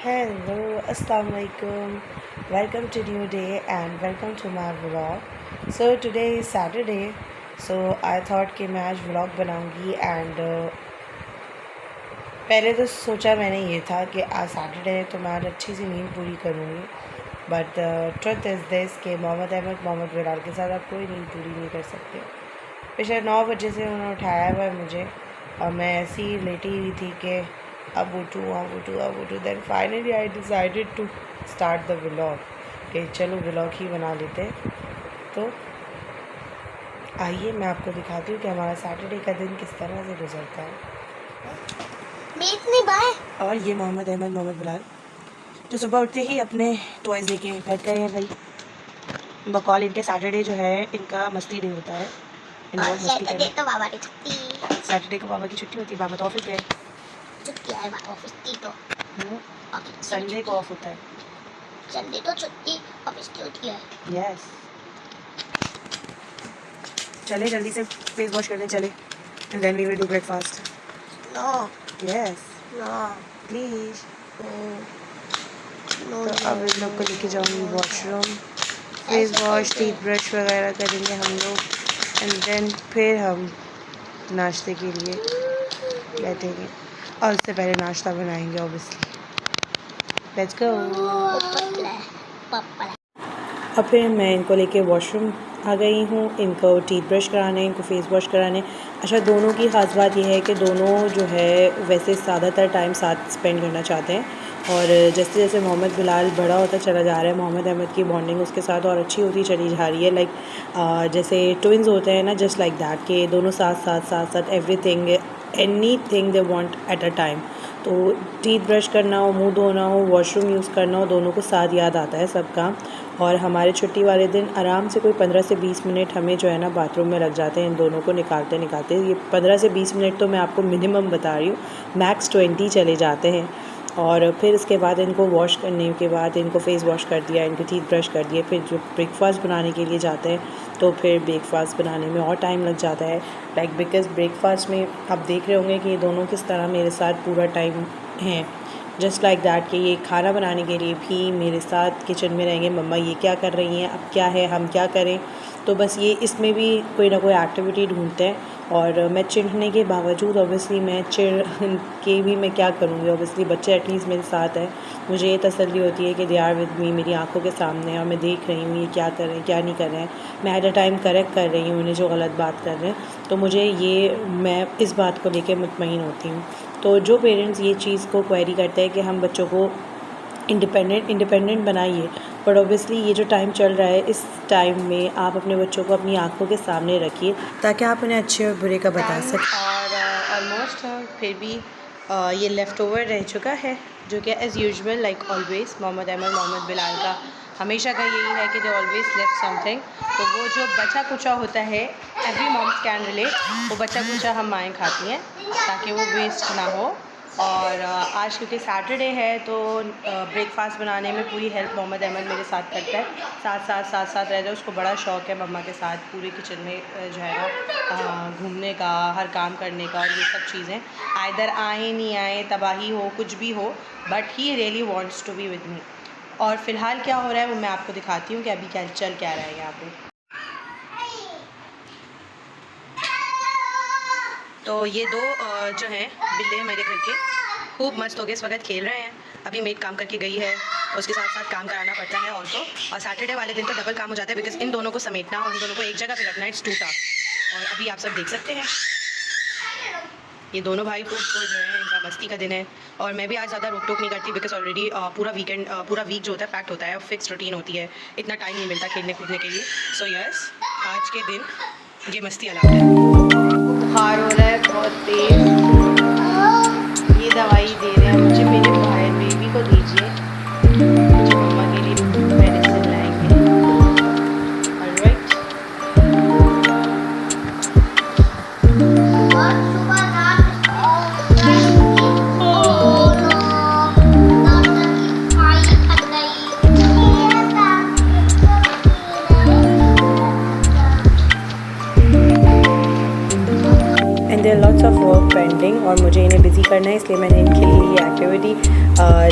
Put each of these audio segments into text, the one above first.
Hello, Assalamu alaikum. Welcome to new day and welcome to my vlog. So today is Saturday. So I thought कि मैं आज vlog बनाऊंगी and पहले तो सोचा मैंने ये था कि आज सैटरडे है तो मैं आज अच्छी सी नींद पूरी करूँगी. बट ट्रुथ इज़ दिस कि मोहम्मद बिलाल के साथ आप कोई नींद पूरी नहीं कर सकते. पिछले 9 बजे से उन्होंने उठाया हुआ है मुझे और मैं ऐसी ही लेटी हुई थी कि अब उठूँ. Then finally I decided to start the vlog कि चलो व्लॉग ही बना लेते. तो आइए मैं आपको दिखाती हूँ कि हमारा सैटरडे का दिन किस तरह से गुजरता है. और ये मोहम्मद बिलाल जो सुबह उठते ही अपने टॉयज़ लेके बैठ गए हैं भाई. बकौल इनके सैटरडे जो है इनका मस्ती डे होता है. सैटरडे तो बाबा की छुट्टी. सैटरडे को बाबा की छुट्टी होती है. बाबा तो ऑफिस गए. छुट्टी है ऑफिस की तो संडे को ऑफ होता है. संडे तो छुट्टी ऑफिस की होती है. यस. चले जल्दी से फेस वॉश करने चले and then we will do breakfast. No yes no please. No तो अब इन लोग को लेके जाऊँगी washroom. Face wash teeth brush वगैरह करेंगे हम लोग एंड देन फिर हम नाश्ते के लिए बैठेंगे और उससे पहले नाश्ता बनाएंगे ऑब्वियसली. Let's go. अब फिर मैं इनको लेके वॉशरूम आ गई हूँ. इनको टीथ ब्रश कराने, इनको फेस वॉश कराने. अच्छा, दोनों की ख़ास बात यह है कि दोनों जो है वैसे ज़्यादातर टाइम साथ स्पेंड करना चाहते हैं और जैसे जैसे मोहम्मद बिलाल बड़ा होता चला जा रहा है मोहम्मद अहमद की बॉन्डिंग उसके साथ और अच्छी होती चली जा रही है. लाइक जैसे ट्विन्स होते हैं ना, जस्ट लाइक दैट कि दोनों साथ everything anything they want at a time. तो टीथ ब्रश करना हो, मुंह धोना हो, वॉशरूम यूज़ करना हो, दोनों को साथ याद आता है सब काम. और हमारे छुट्टी वाले दिन आराम से कोई 15 से 20 मिनट हमें जो है ना बाथरूम में लग जाते हैं इन दोनों को निकालते. ये 15 से 20 मिनट तो मैं आपको मिनिमम बता रही हूँ, मैक्स 20 चले जाते हैं. और फिर इसके बाद इनको वॉश करने के बाद इनको फेस वॉश कर दिया, इनको टीथ ब्रश कर दिए, फिर जो ब्रेकफास्ट बनाने के लिए जाते हैं तो फिर ब्रेकफास्ट बनाने में और टाइम लग जाता है. लाइक बिकॉज ब्रेकफास्ट में आप देख रहे होंगे कि ये दोनों किस तरह मेरे साथ पूरा टाइम हैं. जस्ट लाइक दैट कि ये खाना बनाने के लिए भी मेरे साथ किचन में रहेंगे. मम्मा ये क्या कर रही हैं, अब क्या है, हम क्या करें. तो बस ये इसमें भी कोई ना कोई एक्टिविटी ढूंढते हैं. और मैं चिढ़ने के बावजूद ऑब्वियसली मैं चिढ़ के भी मैं क्या करूँगी. ऑब्वियसली बच्चे एटलीस्ट मेरे साथ हैं, मुझे ये तसल्ली होती है कि दे आर विद मी, मेरी आंखों के सामने और मैं देख रही हूँ ये क्या कर रहे हैं क्या नहीं कर रहे हैं. मैं एट अ टाइम करेक्ट कर रही हूँ उन्हें जो गलत बात कर रहे हैं. तो मुझे ये मैं इस बात को लेकर मुतमईन होती हूँ. तो जो पेरेंट्स ये चीज़ को क्वेरी करते हैं कि हम बच्चों को इंडिपेंडेंट बनाइए, बट ऑब्वियसली ये जो टाइम चल रहा है इस टाइम में आप अपने बच्चों को अपनी आंखों के सामने रखिए ताकि आप उन्हें अच्छे और बुरे का बता सकें. और ऑलमोस्ट फिर भी ये लेफ़्ट ओवर रह चुका है जो कि as usual like always Mohammad Bilal का हमेशा का यही है कि दे ऑलवेज़ लेफ्ट समथिंग. तो वो जो बचा कुचा होता है, एवरी मॉम्स कैन रिलेट, वो बचा कुचा हम माएँ खाती हैं ताकि वो वेस्ट ना हो. और आज क्योंकि सैटरडे है तो ब्रेकफास्ट बनाने में पूरी हेल्प मोहम्मद अहमद मेरे साथ करता है. साथ रहता है. उसको बड़ा शौक़ है मम्मा के साथ पूरे किचन में जो है ना घूमने का, हर काम करने का और ये सब चीज़ें. आइदर आए नहीं आए, तबाही हो, कुछ भी हो, but he really wants to be with me. और फ़िलहाल क्या हो रहा है वो मैं आपको दिखाती हूँ कि अभी क्या चल क्या रहा है यहाँ पे. तो ये दो जो हैं बिल्ले मेरे घर के खूब मस्त हो गए, इस वक्त खेल रहे हैं. अभी मेड काम करके गई है, उसके साथ साथ काम कराना पड़ता है और तो. और सैटरडे वाले दिन तो डबल काम हो जाता है बिकॉज इन दोनों को समेटना और इन दोनों को एक जगह पे रखना, इट्स टू टास्क. और अभी आप सब देख सकते हैं ये दोनों भाई खूब तो जो है इनका मस्ती का दिन है. और मैं भी आज ज़्यादा रोक टोक नहीं करती बिकॉज ऑलरेडी पूरा वीक जो होता है पैक्ट होता है, फिक्स रूटीन होती है, इतना टाइम नहीं मिलता खेलने कूदने के लिए. सो यस, आज के दिन ये मस्ती अलाउड है. बुखार हो रहा है बहुत तेज. ये दवाई दे रहे हैं मुझे, मेरे भाई बेबी को दीजिए, मुझे मम्मा के लिए मेडिसिन लाएंगे. Alright. And there are lots of work pending और मुझे इन्हें बिज़ी करना है, इसलिए मैंने इनके लिए ये एक्टिविटी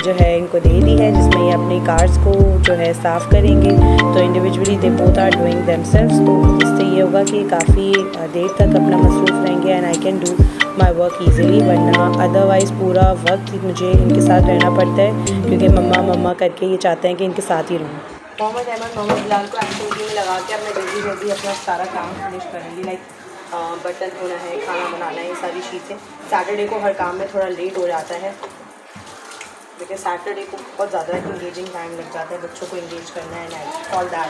जो है इनको दे दी है, जिसमें ये अपनी कार्स को जो है साफ़ करेंगे। तो individually they both are doing themselves, तो इससे ये होगा कि काफ़ी देर तक अपना मसरूफ़ रहेंगे and I can do my work easily, वरना अदरवाइज़ पूरा वक्त मुझे इनके साथ रहना पड़ता है, क्योंकि मम्मा मम्मा करके ये चाहते हैं कि इनके साथ ही रहूँ। मोहम्मद अहमद मोहम्मद बिलाल को एक्टिविटी में लगा के अब मैं जल्दी जल्दी अपना सारा काम फिनिश करूँगी, लाइक बर्तन धोना है, खाना बनाना है, ये सारी चीज़ें। सैटरडे को हर काम में थोड़ा लेट हो जाता है, बिकॉज सैटरडे को बहुत ज़्यादा इंगेजिंग टाइम लग जाता है, बच्चों को इंगेज करना है एंड ऑल दैट।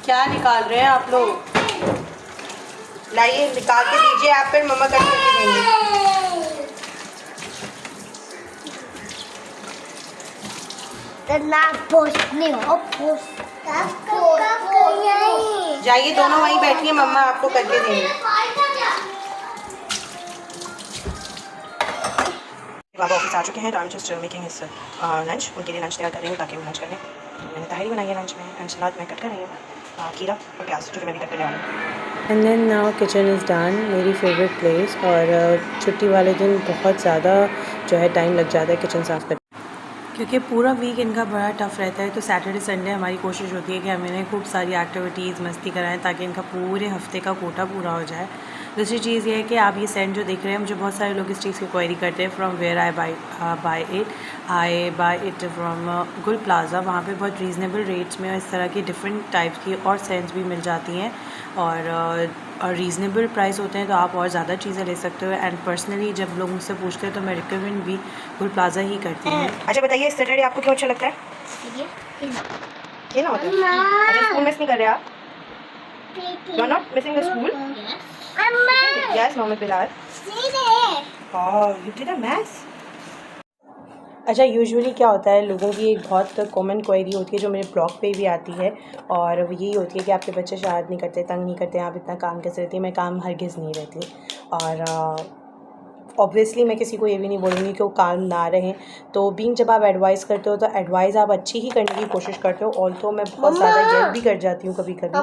क्या निकाल रहे हैं आप लोग? लाइए निकाल के दीजिए आप, फिर मम्मा कट करके देंगे। जाइए दोनों वहीं बैठिए, मम्मा आपको करके देंगे। बाबा ऑफिस आ चुके हैं, तो I am just making his lunch. उनके लिए लंच तैयार कर रही हूँ ताकि वो लंच कर लें। तो मैंने तहरी बनाई है लंच में, एंड सलाद मैं कट कर रही हूँ, खीरा और प्याज जो कि मैं भी कट करने वाली हूँ। And then now kitchen is done, मेरी फेवरेट प्लेस। और छुट्टी वाले दिन बहुत ज़्यादा जो है टाइम लग जाता है किचन साफ़ करने, क्योंकि पूरा वीक इनका बड़ा टफ़ रहता है। तो सैटरडे संडे हमारी कोशिश होती है कि हम इन्हें खूब सारी एक्टिविटीज़ मस्ती कराएं, ताकि इनका पूरे हफ्ते का कोटा पूरा हो जाए। दूसरी चीज़ ये है कि आप ये सेंट जो देख रहे हैं, मुझे बहुत सारे लोग इस चीज़ की क्वेरी करते हैं, from where I buy it from Gul Plaza. वहाँ पे बहुत रीज़नेबल रेट्स में और इस तरह की डिफरेंट टाइप्स की और सेंट्स भी मिल जाती हैं, और रीज़नेबल प्राइस होते हैं, तो आप और ज़्यादा चीज़ें ले सकते हो। एंड पर्सनली जब लोग मुझसे पूछते हैं तो मैं रिकमेंड भी गुल प्लाज़ा ही करती हूँ। अच्छा बताइए, इस सैटरडे आपको क्यों अच्छा लगता है? खेलना होता है? अच्छा, स्कूल मिस नहीं कर रहे आप? You are not missing the school? Yes Mohammad Bilal. You did a maths. अच्छा, यूजुअली क्या होता है, लोगों की एक बहुत कॉमन क्वेरी होती है जो मेरे ब्लॉग पे भी आती है, और वो यही होती है कि आपके बच्चे शरारत नहीं करते, तंग नहीं करते, आप इतना काम कैसे रहती है? मैं काम हरगिज़ नहीं रहती, और ऑब्वियसली मैं किसी को ये भी नहीं बोलूँगी कि वो काम ना रहें। तो बीइंग जब आप एडवाइस करते हो तो एडवाइस आप अच्छी ही करने की कोशिश करते हो, ऑल्सो मैं बहुत ज़्यादा येल भी कर जाती हूँ कभी कभी,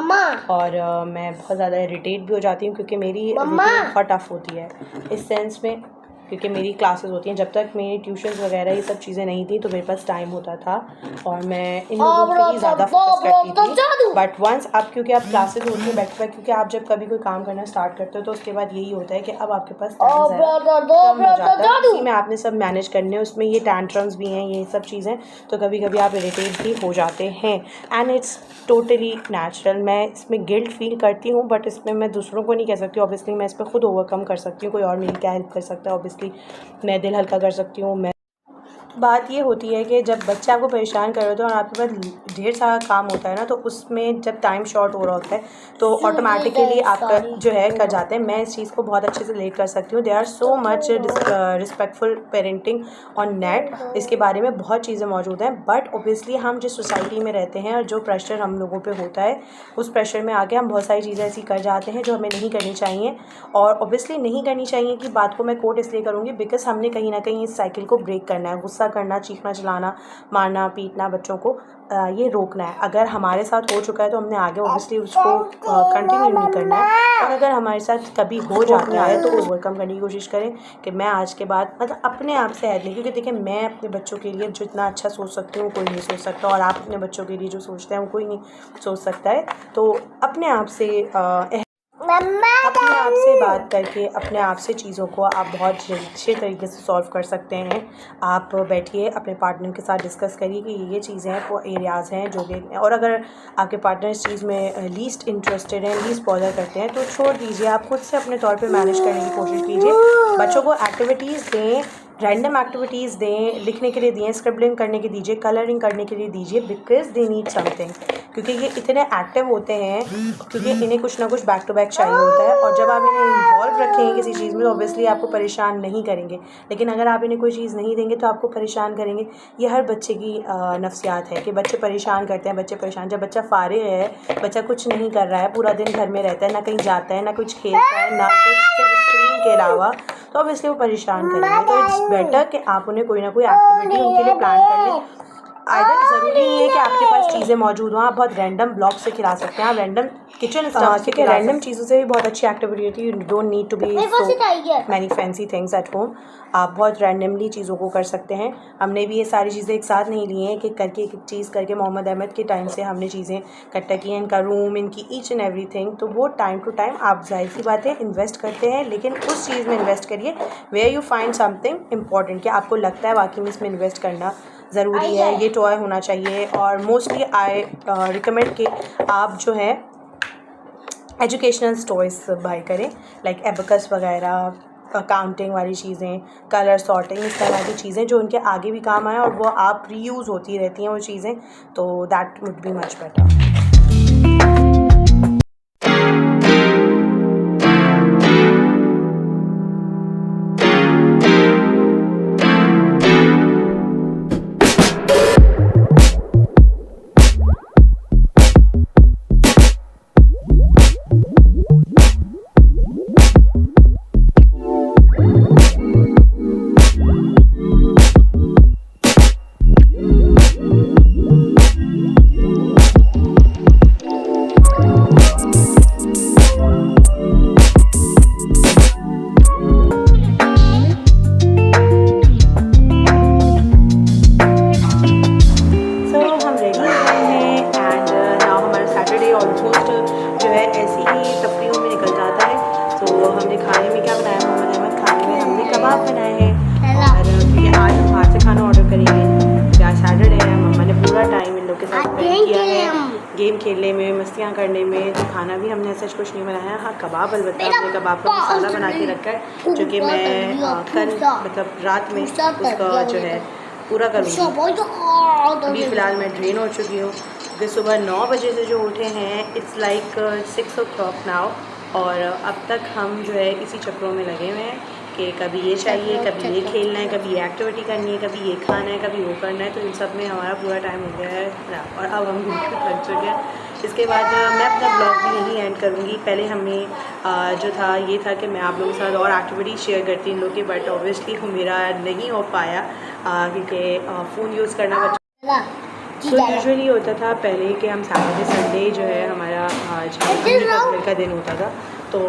और मैं बहुत ज़्यादा इरिटेट भी हो जाती हूँ, क्योंकि मेरी रूटीन बहुत टफ होती है इस सेंस में, क्योंकि मेरी क्लासेस होती हैं। जब तक मेरी ट्यूशन्स वगैरह ये सब चीज़ें नहीं थी तो मेरे पास टाइम होता था और मैं इन लोगों पे ही ज़्यादा फोकस करती थी। बट वंस अब क्योंकि आप क्लासेस होती हैं बैक टू बैक, क्योंकि आप जब कभी कोई काम करना स्टार्ट करते हो तो उसके बाद यही होता है कि अब आपके पास टाइम कम हो जाता है, उसी में आपने सब मैनेज करने हैं, उसमें ये टैंट्रम्स भी हैं, ये सब चीज़ें, तो कभी कभी आप इरिटेट भी हो जाते हैं, एंड इट्स टोटली नेचुरल। मैं इसमें गिल्ट फील करती हूँ, बट इसमें मैं दूसरों को नहीं कह सकती। ऑब्वियसली मैं इस पर खुद ओवरकम कर सकती हूँ, कोई और मेरी क्या हेल्प कर सकता है? ऑब्वियसली मैं दिल हल्का कर सकती हूँ। मैं बात ये होती है कि जब बच्चे आपको परेशान कर रहे होते हैं और आपके पास ढेर सारा काम होता है ना, तो उसमें जब टाइम शॉर्ट हो रहा होता है तो ऑटोमेटिकली आपका जो है कर जाते हैं। मैं इस चीज़ को बहुत अच्छे से रिलेट कर सकती हूँ। They are so much respectful parenting on net, इसके बारे में बहुत चीज़ें मौजूद हैं, बट ओबियसली हम जिस सोसाइटी में रहते हैं और जो प्रेशर हम लोगों पे होता है, उस प्रेशर में आके हम बहुत सारी चीज़ें ऐसी कर जाते हैं जो हमें नहीं करनी चाहिए। और ओबियसली नहीं करनी चाहिए की बात को मैं कोट इसलिए करूँगी बिकॉज हमने कहीं ना कहीं इस साइकिल को ब्रेक करना है। गुस्सा करना, चीखना चिल्लाना, मारना पीटना बच्चों को, ये रोकना है। अगर हमारे साथ हो चुका है तो हमने आगे ऑब्वियसली उसको कंटिन्यू नहीं करना है, और अगर हमारे साथ कभी हो जाता है तो ओवरकम करने की कोशिश करें कि मैं आज के बाद मतलब अपने आप से ऐड नहीं, क्योंकि देखिए मैं अपने बच्चों के लिए जितना अच्छा सोच सकती हूँ कोई नहीं सोच सकता, और आप अपने बच्चों के लिए जो सोचते हैं वो कोई नहीं सोच सकता है। तो अपने आप से अपने आप से बात करके अपने आप से चीज़ों को आप बहुत अच्छे तरीके से सॉल्व कर सकते हैं। आप बैठिए अपने पार्टनर के साथ डिस्कस करिए कि ये चीज़ें हैं, वो एरियाज़ हैं जो कि, और अगर आपके पार्टनर इस चीज़ में लीस्ट इंटरेस्टेड हैं, लीस्ट बॉदर करते हैं, तो छोड़ दीजिए, आप खुद से अपने तौर पे मैनेज करने की कोशिश कीजिए। बच्चों को एक्टिविटीज़ दें, रैंडम एक्टिविटीज़ दें, लिखने के लिए दिए, स्क्रिबलिंग करने के दीजिए, कलरिंग करने के लिए दीजिए, बिकॉज दे नीड समथिंग, क्योंकि ये इतने एक्टिव होते हैं क्योंकि इन्हें कुछ ना कुछ बैक टू बैक चाहिए होता है। और जब आप इन्हें इन्वॉल्व रखेंगे किसी चीज़ में, ऑब्वियसली आपको परेशान नहीं करेंगे, लेकिन अगर आप इन्हें कोई चीज़ नहीं देंगे तो आपको परेशान करेंगे। ये हर बच्चे की नफ्सियात है कि बच्चे परेशान करते हैं, बच्चे परेशान। जब बच्चा फारिग है, बच्चा कुछ नहीं कर रहा है, पूरा दिन घर में रहता है, ना कहीं जाता है, ना कुछ खेलता है, ना कुछ, सिर्फ स्क्रीन के अलावा तो ऑब्वियसली वो परेशान करेंगे। तो इट्स बेटर कि आप उन्हें कोई ना कोई एक्टिविटी उनके लिए प्लान कर लें। आइदर ज़रूरी नहीं है कि आपके पास चीज़ें मौजूद हों, आप बहुत रैंडम ब्लॉक से खिला सकते हैं, आप रैंडम किचन स्टफ क्योंकि रैंडम चीज़ों से भी बहुत अच्छी एक्टिविटी होती है। You don't need to be so many fancy things at home. आप बहुत रैंडमली चीज़ों को कर सकते हैं। हमने भी ये सारी चीज़ें एक साथ नहीं ली हैं कि करके एक चीज़ करके मोहम्मद अहमद के टाइम से हमने चीज़ें इकट्ठा की हैं, इनका रूम, इनकी ईच एंड एवरीथिंग। तो वो टाइम टू टाइम आप जाहिर सी बात है इन्वेस्ट करते हैं, लेकिन उस चीज़ में इन्वेस्ट करिए where you find something important, कि आपको लगता है वाकई में इसमें इन्वेस्ट करना ज़रूरी है, ये टॉय होना चाहिए। और मोस्टली आई रिकमेंड कि आप जो है एजुकेशनल टॉयज़ बाय करें, लाइक एबकस वगैरह, काउंटिंग वाली चीज़ें, कलर सॉर्टिंग, इस तरह की चीज़ें जो उनके आगे भी काम आए और वो आप रीयूज़ होती रहती हैं वो चीज़ें, तो that would be much better. हमने खाने में क्या बनाया मोहम्मद अहमद? खाने में हमने कबाब बनाए हैं, और क्योंकि आज हम बाहर से खाना ऑर्डर करेंगे, आज सैटरडे है। मम्मा ने पूरा टाइम इन लोग के साथ स्पेंड किया है, गेम खेलने में, मस्तियाँ करने में। तो खाना भी हमने ऐसा कुछ नहीं बनाया। हाँ, कबाब अलबत्ता हमने कबाब का मसाला बना के रखा है, जो कि मैं कल मतलब रात में उसका जो है पूरा करूँगी। अभी फ़िलहाल मैं ड्रेन हो चुकी हूँ क्योंकि सुबह 9 बजे से जो उठे हैं, इट्स लाइक 6 o'clock नाउ, और अब तक हम जो है इसी चक्रों में लगे हुए हैं कि कभी ये चाहिए, कभी ये खेलना है, कभी ये एक्टिविटी करनी है, कभी ये खाना है, कभी वो करना है। तो इन सब में हमारा पूरा टाइम हो गया है ख़राब, और अब हम बिल्कुल थक चुके हैं। इसके बाद मैं अपना ब्लॉग भी यहीं एंड करूँगी। पहले हमें जो था ये था कि मैं आप लोगों के साथ और एक्टिविटी शेयर करती इन लोग की, बट ऑब्वियसली मेरा नहीं हो पाया क्योंकि फ़ोन यूज़ करना तो यूजुअली होता था पहले कि हम सैटरडे संडे जो है हमारा का दिन होता था, तो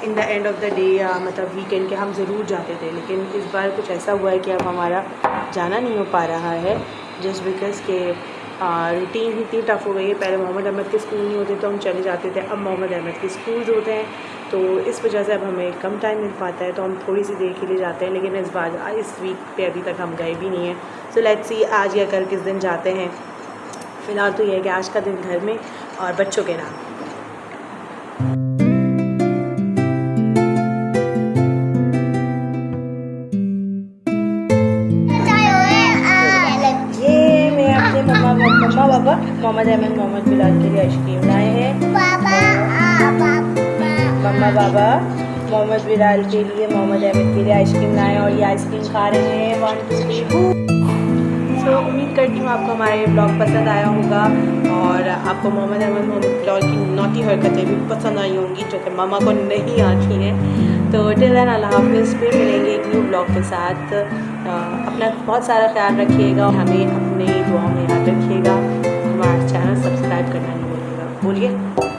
in the end of the day मतलब वीकेंड के हम ज़रूर जाते थे। लेकिन इस बार कुछ ऐसा हुआ है कि अब हमारा जाना नहीं हो पा रहा है, जस्ट बिकॉज़ के रूटीन ही इतनी टफ़ हो गई है। पहले मोहम्मद अहमद के स्कूल नहीं होते तो हम चले जाते थे, अब मोहम्मद अहमद के स्कूल्स होते हैं, तो इस वजह से अब हमें कम टाइम मिल पाता है, तो हम थोड़ी सी देर के लिए जाते हैं। लेकिन इस वीक पे अभी तक हम गए भी नहीं हैं। सो लेट्स सी आज या कल किस दिन जाते हैं। फ़िलहाल तो ये है कि आज का दिन घर में और बच्चों के नाम। ये मैं अपने मम्मा पापा मोहम्मद अहमद मोहम्मद बिलाल के लिए आइसक्रीम लाए हैं। मम्मा पापा मोहम्मद बिलाल के लिए, मोहम्मद अहमद के लिए आइसक्रीम लाए हैं, और ये आइसक्रीम खा रहे हैं। 1 2 3 तो उम्मीद करती हूँ आपको हमारे ब्लॉग पसंद आया होगा, और आपको मोहम्मद अहमद मोहम्मद बिलाल की नौटी हरकतें भी पसंद आई होंगी जो कि मामा को नहीं आती हैं। तो टिल देन अल्लाह हाफ़िज़, फिर मिलेंगे एक न्यू ब्लॉग के साथ। अपना बहुत सारा ख्याल रखिएगा, हमें अपने दुआओं में याद रखिएगा। हमारा चैनल सब्सक्राइब करना नहीं बोलिए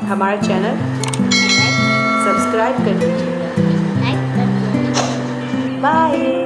हमारा चैनल सब्सक्राइब कर दीजिएगा। बाय।